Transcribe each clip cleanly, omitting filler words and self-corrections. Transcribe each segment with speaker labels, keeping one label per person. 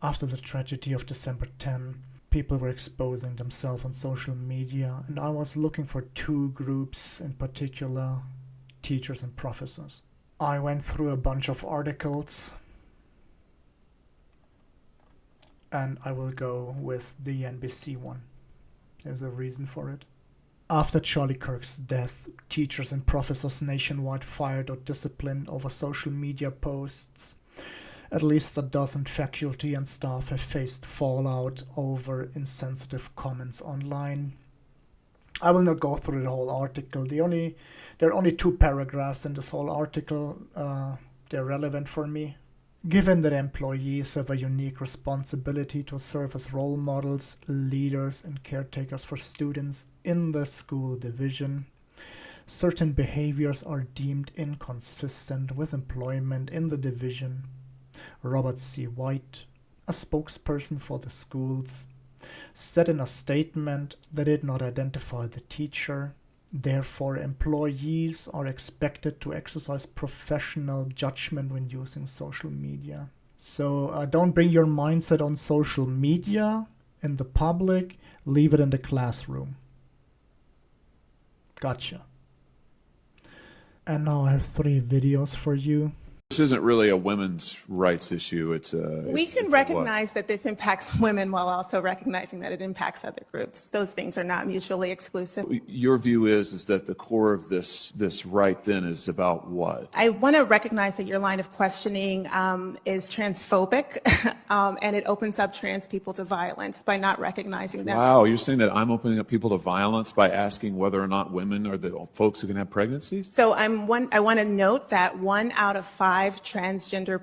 Speaker 1: After the tragedy of December 10, people were exposing themselves on social media, and I was looking for two groups in particular, teachers and professors. I went through a bunch of articles, and I will go with the NBC one. There's a reason for it. After Charlie Kirk's death, teachers and professors nationwide fired or disciplined over social media posts. At least a dozen faculty and staff have faced fallout over insensitive comments online. I will not go through the whole article. There are only 2 paragraphs in this whole article. They're relevant for me. Given that employees have a unique responsibility to serve as role models, leaders, and caretakers for students in the school division, certain behaviors are deemed inconsistent with employment in the division. Robert C. White, a spokesperson for the schools, said in a statement that did not identify the teacher. Therefore, employees are expected to exercise professional judgment when using social media. So don't bring your mindset on social media in the public, leave it in the classroom. Gotcha. And now I have 3 videos for you.
Speaker 2: This isn't really a women's rights issue.
Speaker 3: We can recognize that this impacts women while also recognizing that it impacts other groups. Those things are not mutually exclusive.
Speaker 2: Your view is that the core of this right then is about what?
Speaker 3: I want to recognize that your line of questioning is transphobic, and it opens up trans people to violence by not recognizing them.
Speaker 2: Wow, you're saying that I'm opening up people to violence by asking whether or not women are the folks who can have pregnancies?
Speaker 3: So I want to note that 1 out of 5 transgender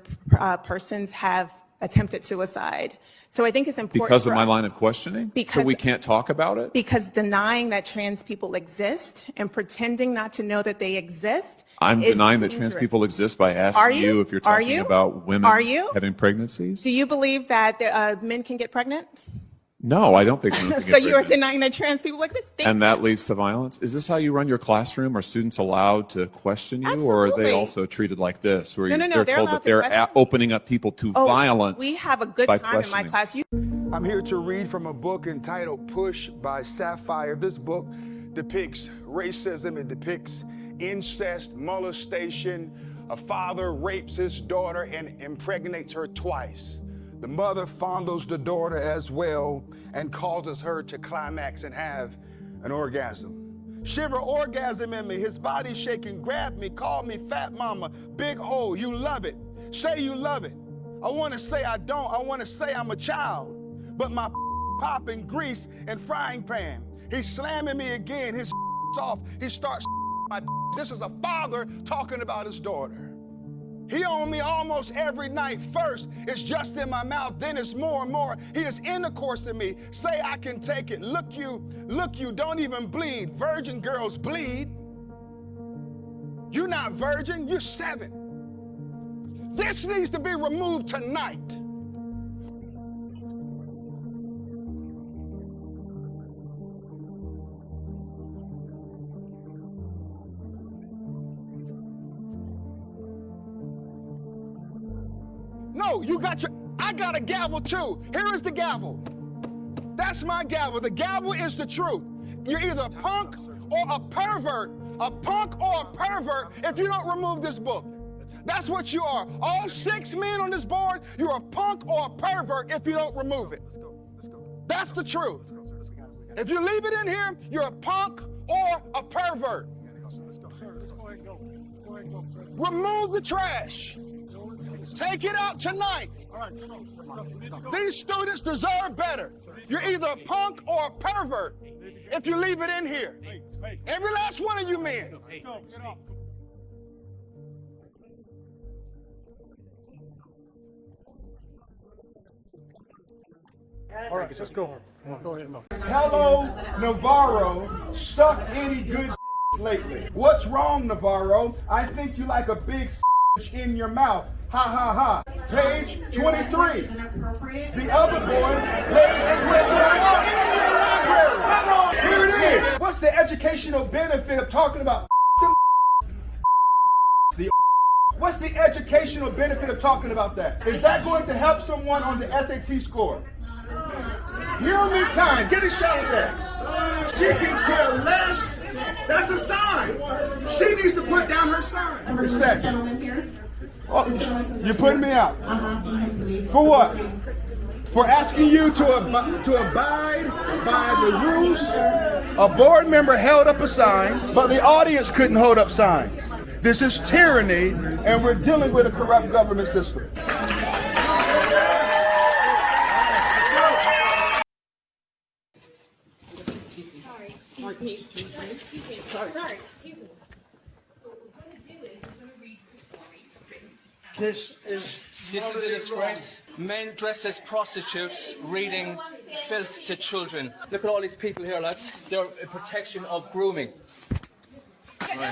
Speaker 3: persons have attempted suicide. So I think it's important
Speaker 2: because of my line of questioning?
Speaker 3: Because,
Speaker 2: so we can't talk about it?
Speaker 3: Because denying that trans people exist and pretending not to know that they exist
Speaker 2: I'm
Speaker 3: is
Speaker 2: denying that
Speaker 3: dangerous.
Speaker 2: trans people exist by asking you if you're talking about women having pregnancies?
Speaker 3: Do you believe that men can get pregnant?
Speaker 2: No, I don't think women can get
Speaker 3: So you are
Speaker 2: pregnant.
Speaker 3: denying that trans people exist?
Speaker 2: And that leads to violence? Is this how you run your classroom? Are students allowed to question you?
Speaker 3: Absolutely.
Speaker 2: Or are they also treated like this, where
Speaker 3: No,
Speaker 2: they're told that they're opening up people to violence?
Speaker 3: We have a good time in my class.
Speaker 4: I'm here to read from a book entitled Push by Sapphire. This book depicts racism. It depicts incest, molestation. A father rapes his daughter and impregnates her twice. The mother fondles the daughter as well and causes her to climax and have an orgasm. Shiver orgasm in me, his body shaking, grab me, call me fat mama, big hole, you love it. Say you love it. I want to say I don't, I want to say I'm a child, but my popping grease and frying pan. He's slamming me again, his off, he starts my This is a father talking about his daughter. He on me almost every night. First, it's just in my mouth, then it's more and more. He is intercourse in me. Say I can take it. Look you, don't even bleed. Virgin girls bleed. You're not virgin, you're 7. This needs to be removed tonight. No, I got a gavel too. Here is the gavel. That's my gavel. The gavel is the truth. You're either a punk or a pervert. A punk or a pervert if you don't remove this book. That's what you are. All 6 men on this board, you're a punk or a pervert if you don't remove it. That's the truth. If you leave it in here, you're a punk or a pervert. Remove the trash. Take it out tonight. These students deserve better. You're either a punk or a pervert if you leave it in here. Every last one of you men.
Speaker 5: All right, let's go. Go ahead.
Speaker 4: Hello, Navarro. Suck any good lately. What's wrong, Navarro? I think you like a big in your mouth. Ha ha ha. Page 23. The other boy, page 23. Here it is. What's the educational benefit of talking about the What's the educational benefit of talking about that? Is that going to help someone on the SAT score? Hear me kind. Get a shot at that. She can care less. That's a sign. She needs to put down her sign. Respect. Oh, you're putting me out. For what? For asking you to abide by the rules. A board member held up a sign, but the audience couldn't hold up signs. This is tyranny, and we're dealing with a corrupt government system.
Speaker 5: This is
Speaker 6: a disgrace. Men dressed as prostitutes reading filth to children. Look at all these people here, lads. They're a protection of grooming.
Speaker 7: Get your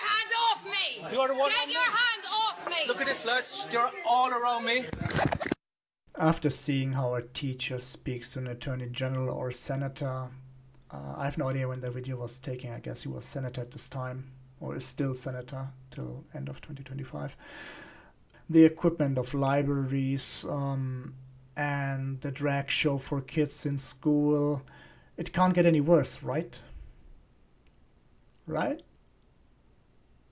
Speaker 7: hand off me!
Speaker 6: You're the one.
Speaker 7: Get your hand off me!
Speaker 6: Look at this, lads. They're all around me.
Speaker 1: After seeing how a teacher speaks to an attorney general or senator, I have no idea when the video was taken. I guess he was senator at this time, or is still senator till end of 2025. The equipment of libraries and the drag show for kids in school, it can't get any worse, right? Right?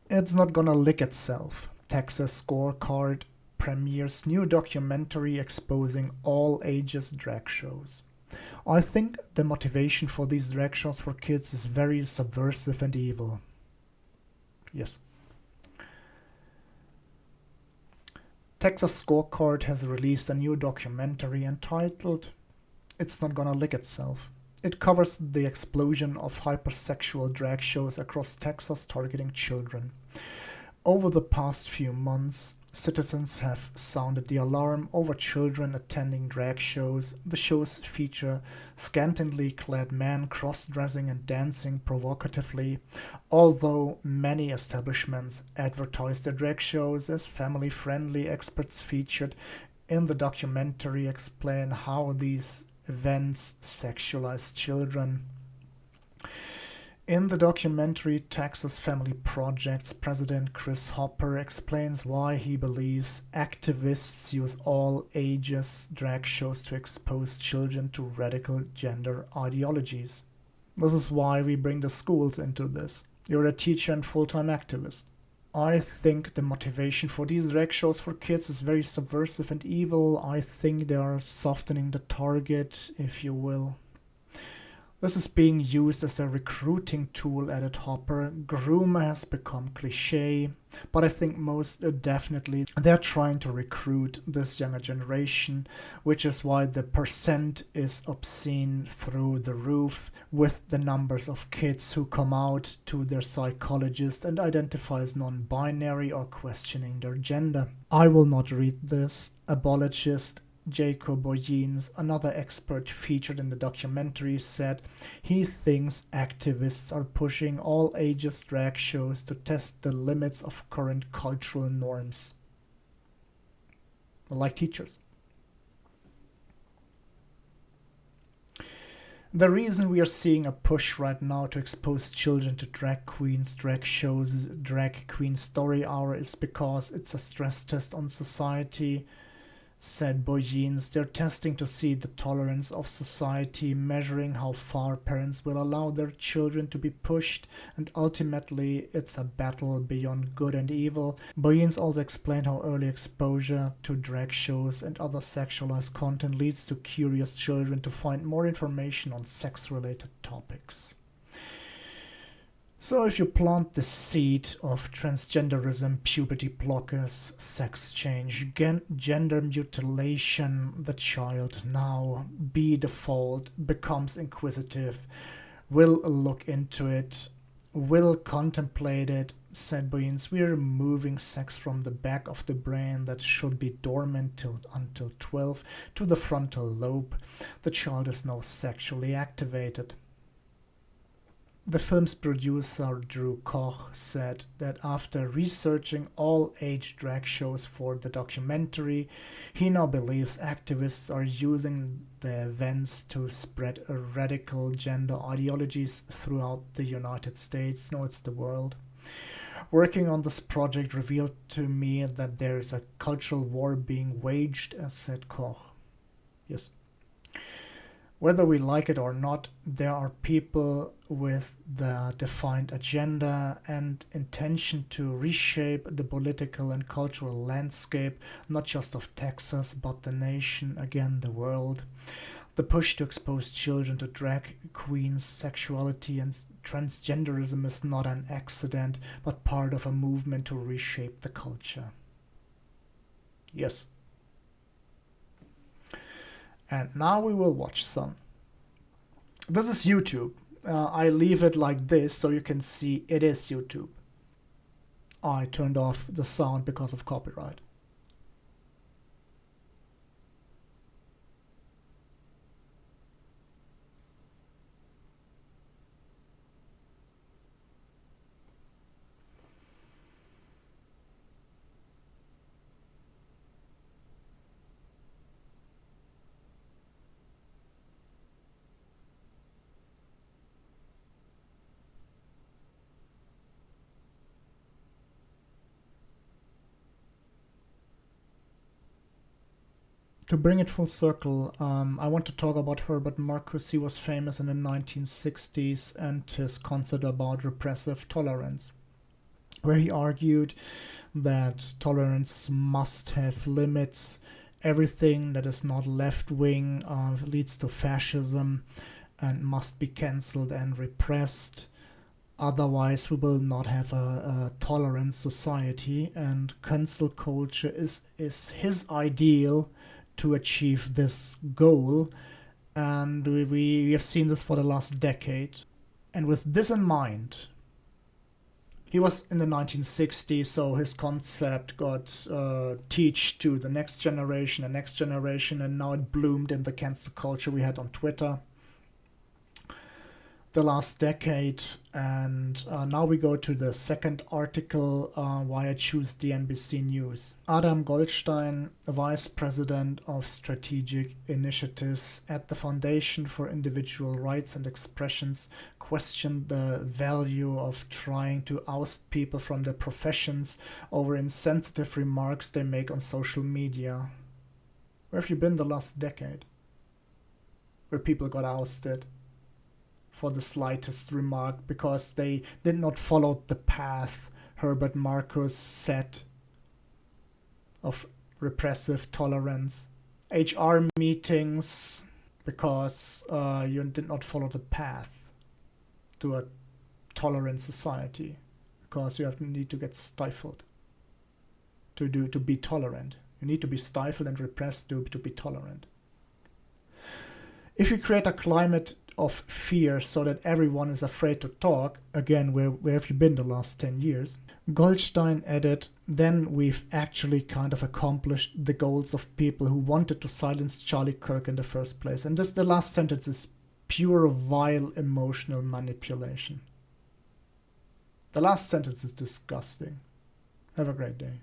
Speaker 1: It's not gonna lick itself. Texas Scorecard premieres new documentary exposing all ages drag shows. I think the motivation for these drag shows for kids is very subversive and evil. Yes. Texas Scorecard has released a new documentary entitled It's Not Gonna Lick Itself. It covers the explosion of hypersexual drag shows across Texas targeting children. Over the past few months, citizens have sounded the alarm over children attending drag shows. The shows feature scantily clad men cross-dressing and dancing provocatively, although many establishments advertise their drag shows as family-friendly. Experts featured in the documentary explain how these events sexualize children. In the documentary, Texas Family Project's president Chris Hopper explains why he believes activists use all ages drag shows to expose children to radical gender ideologies. This is why we bring the schools into this. You're a teacher and full-time activist. I think the motivation for these drag shows for kids is very subversive and evil. I think they are softening the target, if you will. This is being used as a recruiting tool, added Hopper. Groomer has become cliche, but I think most definitely they're trying to recruit this younger generation, which is why the percent is obscene through the roof, with the numbers of kids who come out to their psychologist and identify as non-binary or questioning their gender. I will not read this. Abologist Jacob Boyens, another expert featured in the documentary, said he thinks activists are pushing all ages drag shows to test the limits of current cultural norms. Like teachers. The reason we are seeing a push right now to expose children to drag queens, drag shows, drag queen story hour is because it's a stress test on society, said Boyens. They're testing to see the tolerance of society, measuring how far parents will allow their children to be pushed, and ultimately it's a battle beyond good and evil. Boyens also explained how early exposure to drag shows and other sexualized content leads to curious children to find more information on sex-related topics. So if you plant the seed of transgenderism, puberty blockers, sex change, gender mutilation, the child now, by default, becomes inquisitive, will look into it, will contemplate it, said Boyens. We're removing sex from the back of the brain that should be dormant until 12 to the frontal lobe. The child is now sexually activated. The film's producer, Drew Koch, said that after researching all age drag shows for the documentary, he now believes activists are using the events to spread radical gender ideologies throughout the United States, no, it's the world. Working on this project revealed to me that there is a cultural war being waged, as said Koch. Yes. Whether we like it or not, there are people with the defined agenda and intention to reshape the political and cultural landscape, not just of Texas, but the nation, again, the world. The push to expose children to drag queens, sexuality, and transgenderism is not an accident, but part of a movement to reshape the culture. Yes. And now we will watch some. This is YouTube. I leave it like this so you can see it is YouTube. I turned off the sound because of copyright. To bring it full circle, I want to talk about Herbert Marcuse. He was famous in the 1960s and his concept about repressive tolerance, where he argued that tolerance must have limits. Everything that is not left-wing leads to fascism and must be cancelled and repressed. Otherwise, we will not have a tolerant society, and cancel culture is his ideal to achieve this goal, and we have seen this for the last decade. And with this in mind, he was in the 1960s, so his concept got taught to the next generation, and now it bloomed in the cancel culture we had on Twitter the last decade. And now we go to the second article, why I choose the NBC News. Adam Goldstein, Vice President of Strategic Initiatives at the Foundation for Individual Rights and Expressions, questioned the value of trying to oust people from their professions over insensitive remarks they make on social media. Where have you been the last decade? Where people got ousted for the slightest remark because they did not follow the path Herbert Marcuse set of repressive tolerance. HR meetings because you did not follow the path to a tolerant society, because you need to get stifled to be tolerant. You need to be stifled and repressed to be tolerant. If you create a climate of fear so that everyone is afraid to talk, again, where have you been the last 10 years? Goldstein added, then we've actually kind of accomplished the goals of people who wanted to silence Charlie Kirk in the first place. And the last sentence is pure vile emotional manipulation. The last sentence is disgusting. Have a great day.